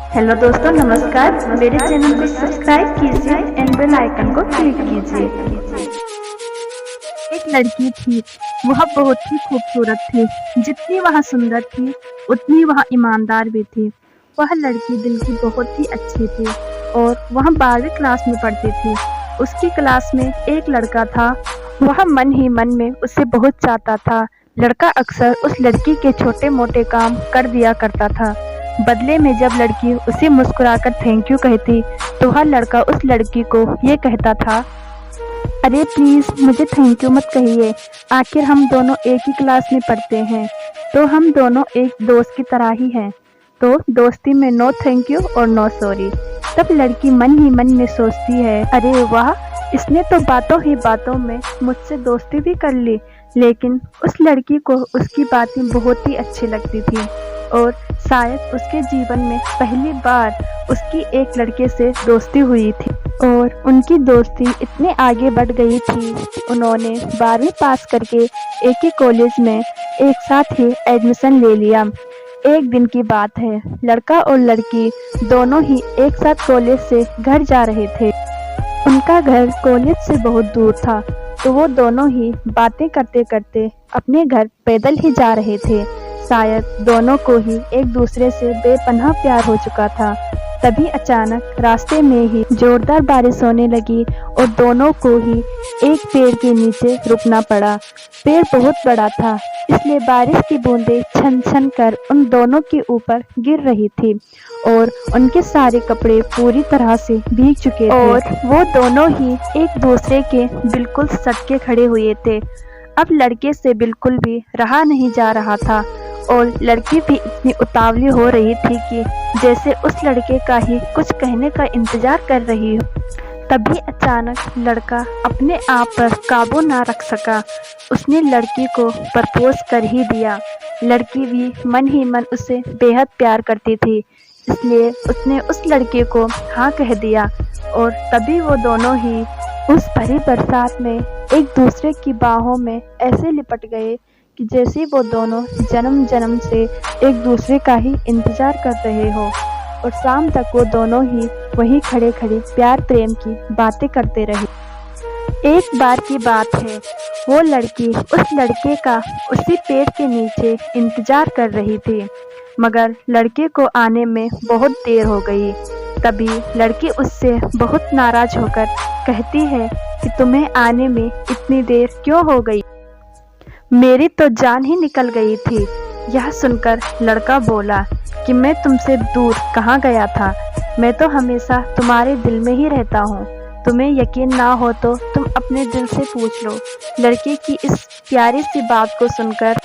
Hello दोस्तों, नमस्कार। मेरे चैनल को सब्सक्राइब कीजिए एंड बेल आइकन को क्लिक कीजिए। एक लड़की थी। वह बहुत ही खूबसूरत थी। जितनी वह सुंदर थी उतनी वह ईमानदार भी थी। वह लड़की दिल की बहुत ही अच्छी थी और वह 12वीं क्लास में पढ़ती थी। उसकी क्लास में एक लड़का था। वह मन ही मन में उसे बहुत चाहता था। लड़का अक्सर उस लड़की के छोटे मोटे काम कर दिया करता था। बदले में जब लड़की उसे मुस्कुराकर थैंक यू कहती तो वह लड़का उस लड़की को ये कहता था, अरे प्लीज़ मुझे थैंक यू मत कहिए, आखिर हम दोनों एक ही क्लास में पढ़ते हैं, तो हम दोनों एक दोस्त की तरह ही हैं, तो दोस्ती में नो थैंक यू और नो सॉरी। तब लड़की मन ही मन में सोचती है, अरे वाह, इसने तो बातों ही बातों में मुझसे दोस्ती भी कर ली। लेकिन उस लड़की को उसकी बातें बहुत ही अच्छी लगती थी और शायद उसके जीवन में पहली बार उसकी एक लड़के से दोस्ती हुई थी और उनकी दोस्ती इतने आगे बढ़ गई थी कि उन्होंने 12वीं पास करके एक ही कॉलेज में एक साथ ही एडमिशन ले लिया। एक दिन की बात है, लड़का और लड़की दोनों ही एक साथ कॉलेज से घर जा रहे थे। उनका घर कॉलेज से बहुत दूर था, तो वो दोनों ही बातें करते करते अपने घर पैदल ही जा रहे थे। शायद दोनों को ही एक दूसरे से बेपनाह प्यार हो चुका था। तभी अचानक रास्ते में ही जोरदार बारिश होने लगी और दोनों को ही एक पेड़ के नीचे रुकना पड़ा। पेड़ बहुत बड़ा था, इसलिए बारिश की बूंदें छन छन कर उन दोनों के ऊपर गिर रही थी और उनके सारे कपड़े पूरी तरह से भीग चुके थे और वो दोनों ही एक दूसरे के बिल्कुल सटके खड़े हुए थे। अब लड़के से बिल्कुल भी रहा नहीं जा रहा था और लड़की भी इतनी उतावली हो रही थी कि जैसे उस लड़के का ही कुछ कहने का इंतजार कर रही हो। तभी अचानक लड़का अपने आप पर काबू ना रख सका। उसने लड़की को प्रपोज कर ही दिया। लड़की भी मन ही मन उसे बेहद प्यार करती थी, इसलिए उसने उस लड़के को हाँ कह दिया और तभी वो दोनों ही उस भरी बरसात में एक दूसरे की बाहों में ऐसे लिपट गए कि जैसे वो दोनों जन्म जन्म से एक दूसरे का ही इंतजार कर रहे हो। और शाम तक वो दोनों ही वहीं खड़े खड़े प्यार प्रेम की बातें करते रहे। एक बार की बात है, वो लड़की उस लड़के का उसी पेड़ के नीचे इंतजार कर रही थी, मगर लड़के को आने में बहुत देर हो गई। तभी लड़की उससे बहुत नाराज होकर कहती है कि तुम्हें आने में इतनी देर क्यों हो गई, मेरी तो जान ही निकल गई थी। यह सुनकर लड़का बोला कि मैं तुमसे दूर कहाँ गया था, मैं तो हमेशा तुम्हारे दिल में ही रहता हूँ। तुम्हें यकीन ना हो तो तुम अपने दिल से पूछ लो। लड़की की इस प्यारी सी बात को सुनकर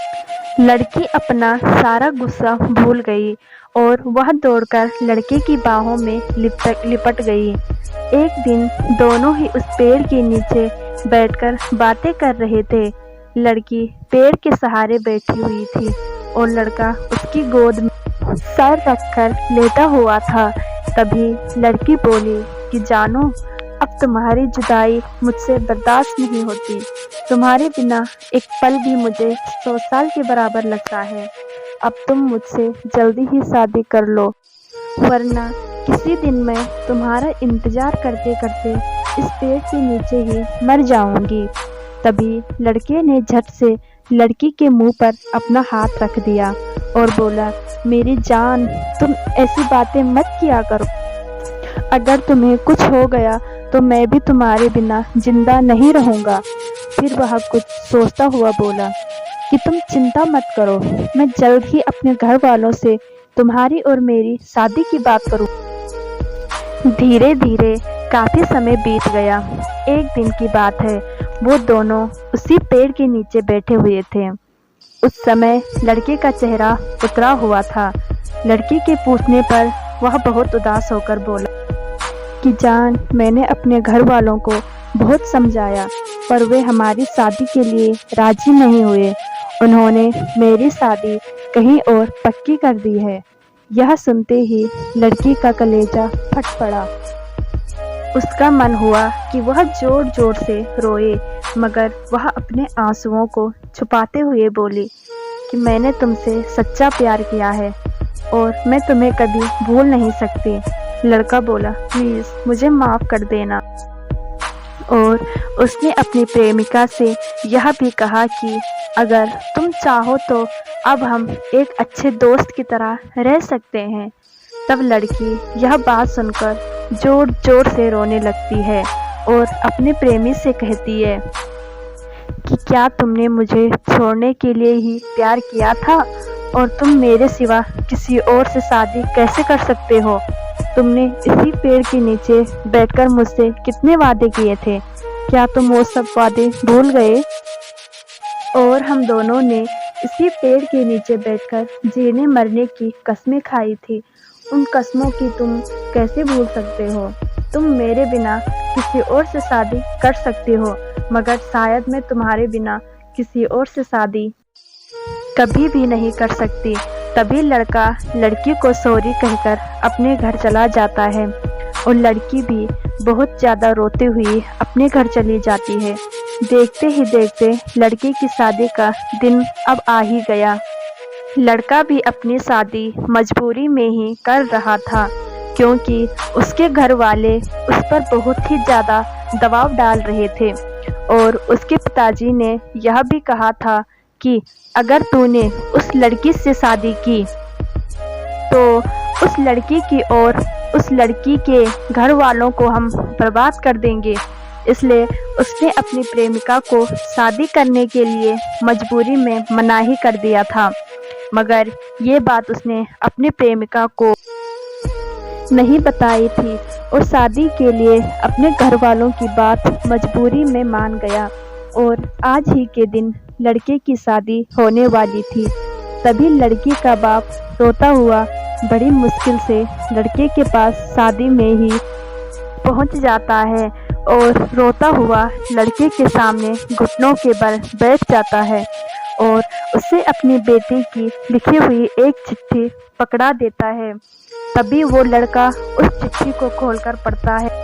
लड़की अपना सारा गुस्सा भूल गई और वह दौड़कर लड़के की बाहों में लिपट गई। एक दिन दोनों ही उस पेड़ के नीचे बैठकर बातें कर रहे थे। लड़की पेड़ के सहारे बैठी हुई थी और लड़का उसकी गोद में सर रखकर लेटा हुआ था। तभी लड़की बोली कि जानो, अब तुम्हारी जुदाई मुझसे बर्दाश्त नहीं होती। तुम्हारे बिना एक पल भी मुझे 100 साल के बराबर लगता है। अब तुम मुझसे जल्दी ही शादी कर लो, वरना किसी दिन मैं तुम्हारा इंतजार करते करते इस पेड़ के नीचे ही मर जाऊंगी। तभी लड़के ने झट से लड़की के मुंह पर अपना हाथ रख दिया और बोला, मेरी जान, तुम ऐसी बातें मत किया करो। अगर तुम्हें कुछ हो गया तो मैं भी तुम्हारे बिना जिंदा नहीं रहूंगा। फिर वह कुछ सोचता हुआ बोला कि तुम चिंता मत करो, मैं जल्द ही अपने घर वालों से तुम्हारी और मेरी शादी की बात करूं। धीरे धीरे काफी समय बीत गया। एक दिन की बात है, वो दोनों उसी पेड़ के नीचे बैठे हुए थे। उस समय लड़के का चेहरा उतरा हुआ था। लड़की के पूछने पर वह बहुत उदास होकर बोला कि जान, मैंने अपने घर वालों को बहुत समझाया पर वे हमारी शादी के लिए राजी नहीं हुए। उन्होंने मेरी शादी कहीं और पक्की कर दी है। यह सुनते ही लड़की का कलेजा फट पड़ा। उसका मन हुआ कि वह जोर जोर से रोए, मगर वह अपने आंसुओं को छुपाते हुए बोली कि मैंने तुमसे सच्चा प्यार किया है और मैं तुम्हें कभी भूल नहीं सकती। लड़का बोला, प्लीज़ मुझे माफ़ कर देना। और उसने अपनी प्रेमिका से यह भी कहा कि अगर तुम चाहो तो अब हम एक अच्छे दोस्त की तरह रह सकते हैं। तब लड़की यह बात सुनकर जोर जोर से रोने लगती है और अपने प्रेमी से कहती है कि क्या तुमने मुझे छोड़ने के लिए ही प्यार किया था, और तुम मेरे सिवा किसी और से शादी कैसे कर सकते हो? तुमने इसी पेड़ के नीचे बैठकर मुझसे कितने वादे किए थे, क्या तुम वो सब वादे भूल गए? और हम दोनों ने इसी पेड़ के नीचे बैठकर जीने मरने की कस्में खाई थी। उन कस्मों की तुम कैसे भूल सकते हो? तुम मेरे बिना किसी और से शादी कर सकते हो, मगर शायद मैं तुम्हारे बिना किसी और से शादी कभी भी नहीं कर सकती। तभी लड़का लड़की को सॉरी कहकर अपने घर चला जाता है और लड़की भी बहुत ज़्यादा रोते हुए अपने घर चली जाती है। देखते ही देखते लड़की की शादी का दिन अब आ ही गया। लड़का भी अपनी शादी मजबूरी में ही कर रहा था, क्योंकि उसके घर वाले उस पर बहुत ही ज़्यादा दबाव डाल रहे थे और उसके पिताजी ने यह भी कहा था कि अगर तूने उस लड़की से शादी की तो उस लड़की की और उस लड़की के घर वालों को हम बर्बाद कर देंगे। इसलिए उसने अपनी प्रेमिका को शादी करने के लिए मजबूरी में मनाही कर दिया था, मगर ये बात उसने अपनी प्रेमिका को नहीं बताई थी और शादी के लिए अपने घर वालों की बात मजबूरी में मान गया। और आज ही के दिन लड़के की शादी होने वाली थी। तभी लड़की का बाप रोता हुआ बड़ी मुश्किल से लड़के के पास शादी में ही पहुंच जाता है और रोता हुआ लड़के के सामने घुटनों के बल बैठ जाता है और उसे अपनी बेटी की लिखी हुई एक चिट्ठी पकड़ा देता है। तभी वो लड़का उस चिट्ठी को खोलकर पढ़ता है।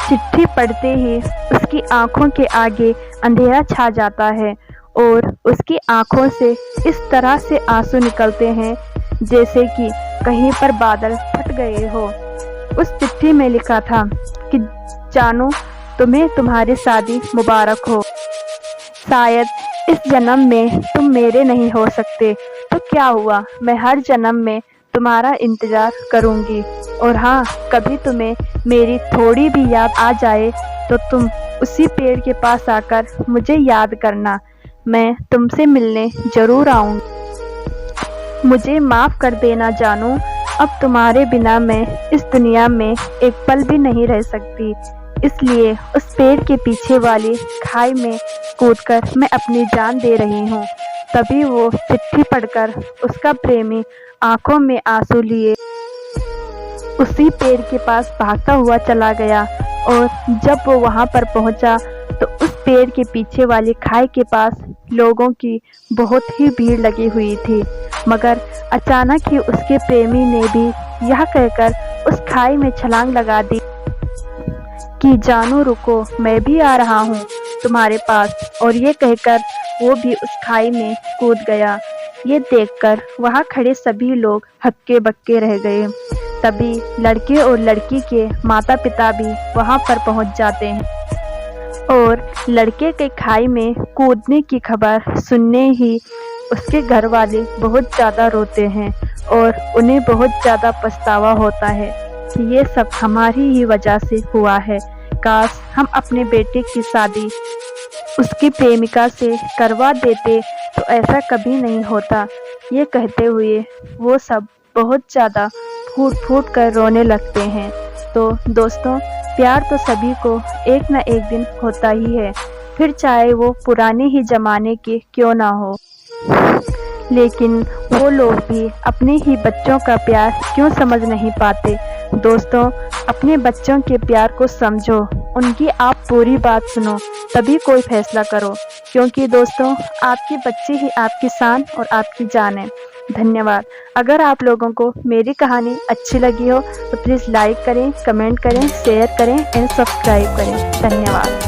चिट्ठी पढ़ते ही उसकी आंखों के आगे अंधेरा छा जाता है और उसकी आंखों से इस तरह से आंसू निकलते हैं जैसे कि कहीं पर बादल फट गए हो। उस चिट्ठी में लिखा था कि जानू, तुम्हें तुम्हारी शादी मुबारक हो। शायद इस जन्म में तुम मेरे नहीं हो सकते, तो क्या हुआ, मैं हर जन्म में तुम्हारा इंतज़ार करूंगी। और हाँ, कभी तुम्हें मेरी थोड़ी भी याद आ जाए तो तुम उसी पेड़ के पास आकर मुझे याद करना, मैं तुमसे मिलने ज़रूर आऊँगी। मुझे माफ़ कर देना जानू, अब तुम्हारे बिना मैं इस दुनिया में एक पल भी नहीं रह सकती। इसलिए उस पेड़ के पीछे वाली खाई में कूदकर मैं अपनी जान दे रही हूँ। तभी वो चिट्ठी पढ़कर उसका प्रेमी आंखों में आंसू लिए उसी पेड़ के पास भागता हुआ चला गया। और जब वो वहाँ पर पहुँचा तो उस पेड़ के पीछे वाली खाई के पास लोगों की बहुत ही भीड़ लगी हुई थी, मगर अचानक ही उसके प्रेमी ने भी यह कहकर उस खाई में छलांग लगा दी कि जानू रुको, मैं भी आ रहा हूँ तुम्हारे पास। और ये कहकर वो भी उस खाई में कूद गया। ये देखकर वहाँ खड़े सभी लोग हक्के बक्के रह गए। तभी लड़के और लड़की के माता पिता भी वहाँ पर पहुँच जाते हैं और लड़के के खाई में कूदने की खबर सुनने ही उसके घर वाले बहुत ज़्यादा रोते हैं और उन्हें बहुत ज़्यादा पछतावा होता है कि ये सब हमारी ही वजह से हुआ है। काश हम अपने बेटे की शादी उसकी प्रेमिका से करवा देते तो ऐसा कभी नहीं होता। ये कहते हुए वो सब बहुत ज़्यादा फूट फूट कर रोने लगते हैं। तो दोस्तों, प्यार तो सभी को एक न एक दिन होता ही है, फिर चाहे वो पुराने ही ज़माने के क्यों ना हो। लेकिन वो लोग भी अपने ही बच्चों का प्यार क्यों समझ नहीं पाते। दोस्तों, अपने बच्चों के प्यार को समझो, उनकी आप पूरी बात सुनो, तभी कोई फैसला करो, क्योंकि दोस्तों आपके बच्चे ही आपकी शान और आपकी जान है। धन्यवाद। अगर आप लोगों को मेरी कहानी अच्छी लगी हो तो प्लीज़ लाइक करें, कमेंट करें, शेयर करें एंड सब्सक्राइब करें। धन्यवाद।